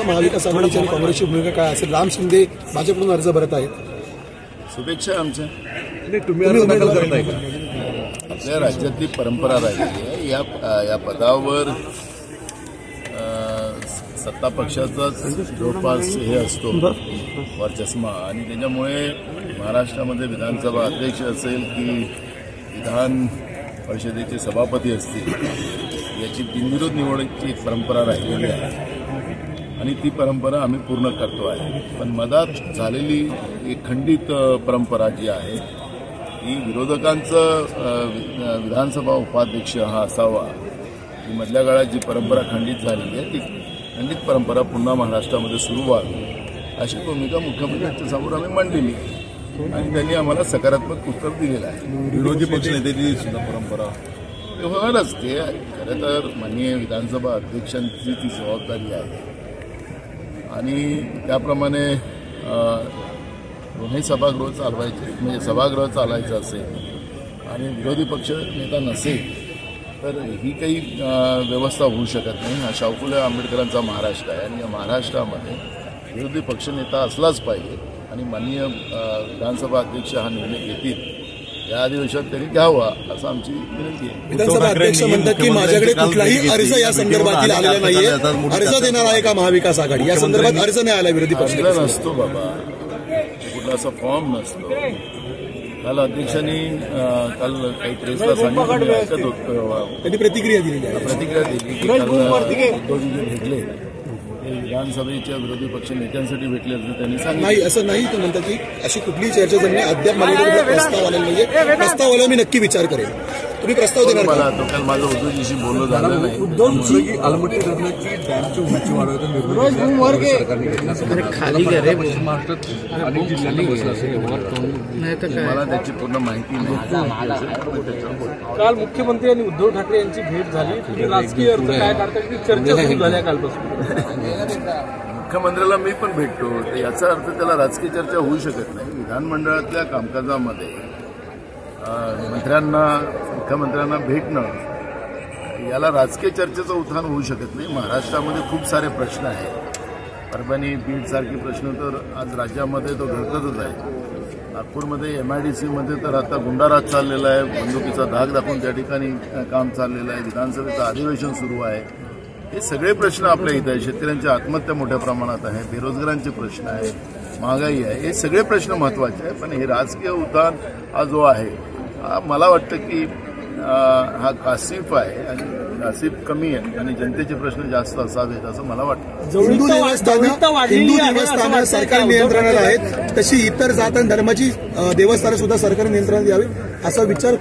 महाविकास आघाडीची आणि काँग्रेसची भूमिका काय असेल? राम शिंदे भाजपकडून अर्ज भरत आहेत. शुभेच्छा आमच्या. तुम्ही अर्ज करताय का? आपल्या राज्यातली परंपरा राहिली आहे. या पदावर सत्ता पक्षाचाच जवळपास हे असतो वरचष्मा, आणि त्याच्यामुळे महाराष्ट्रामध्ये विधानसभा अध्यक्ष असेल की विधान परिषदेचे सभापती असतील, याची बिनविरोध निवडीची एक परंपरा राहिलेली आहे आणि ती परंपरा आम्ही पूर्ण करतो आहे. पण मधात झालेली एक खंडित परंपरा जी आहे ही विरोधकांचं विधानसभा उपाध्यक्ष हा असावा, ही मधल्या काळात जी परंपरा खंडित झालेली आहे ती खंडित परंपरा पुन्हा महाराष्ट्रामध्ये सुरू व्हावी अशी भूमिका मुख्यमंत्र्यांच्या समोर आम्ही मांडलेली आणि त्यांनी आम्हाला सकारात्मक उत्तर दिलेलं आहे. विरोधी पक्षनेत्याची सुद्धा परंपरा होणारच. ते खरं तर माननीय विधानसभा अध्यक्षांची ती जबाबदारी आहे आणि त्याप्रमाणे दोन्ही सभागृह चालवायचे, म्हणजे सभागृह चालायचं असेल आणि विरोधी पक्ष नेता नसेल तर ही काही व्यवस्था होऊ शकत नाही. हा शाहू फुले आंबेडकरांचा महाराष्ट्र आहे आणि या महाराष्ट्रामध्ये विरोधी पक्षनेता असलाच पाहिजे आणि माननीय विधानसभा अध्यक्ष हा निर्णय घेतील या अधिवेशनात त्यांनी घ्यावा असं आमची विनंती आहे. विधानसभा अध्यक्ष म्हणतात की माझ्याकडे कुठलाही अर्ज या संदर्भातील आलेला नाहीये. अर्ज देणार आहे का महाविकास आघाडी? या संदर्भात अर्ज नाही आला विरोधी पक्ष नसतो बाबा, कुठला असा फॉर्म नसतो. काल अध्यक्षांनी काल काही प्रेसला सांगितलं, ऐकत होतो, त्यांनी प्रतिक्रिया दिली की काल उद्धवजी जे भेटले ते विधानसभेच्या विरोधी पक्ष नेत्यांसाठी भेटले असं त्यांनी सांगितलं. नाही, असं नाही. ते म्हणतात की अशी कुठलीही चर्चा झाली नाही. अद्याप माझ्याकडे प्रस्ताव आलेला नाहीये. प्रस्तावाला मी नक्की विचार करेन. तुम्ही प्रस्ताव देणार मला तो काल माझं उद्धवजीशी बोलणं झालं नाही. उद्धवजी आलमट्टी धरणाची डॅमची उंची वाढवण्याचा निर्णय सरकारने घेतला मला त्याची पूर्ण माहिती नाही. काल मुख्यमंत्री आणि उद्धव ठाकरे यांची भेट झाली. राजकीय अर्थ काय काढतात की चर्चा सुरू झाल्या कालपासून. मुख्यमंत्र्याला मी पण भेटतो, तर याचा अर्थ त्याला राजकीय चर्चा होऊ शकत नाही. विधानमंडळातल्या कामकाजामध्ये मुख्यमंत्र्यांना भेटणं याला राजकीय चर्चेचं उत्थान होऊ शकत नाही. महाराष्ट्रामध्ये खूप सारे प्रश्न आहेत. परभणी बीड सारखे प्रश्न तर आज राज्यामध्ये तो घडतच आहे. नागपूरमध्ये MIDC तर आता गुंडाराज चाललेला आहे, बंदुकीचा धाक दाखवून त्या ठिकाणी काम चाललेलं आहे. विधानसभेचं अधिवेशन सुरू आहे. हे सगळे प्रश्न आपल्या इथं आहे. शेतकऱ्यांच्या आत्महत्या मोठ्या प्रमाणात आहे, बेरोजगारांचे प्रश्न आहे, महागाई आहे. हे सगळे प्रश्न महत्त्वाचे आहे. पण हे राजकीय उत्थान हा जो आहे हा मला वाटतं की हा कासिफ आहे आणि कासिफ कमी आहे आणि जनतेचे प्रश्न जास्त असावेत असं मला वाटतं. हिंदू देवस्थानं सरकार नियंत्रणात आहेत, तशी इतर जात आणि धर्माची देवस्थानं सुद्धा सरकार नियंत्रणात यावी असा विचार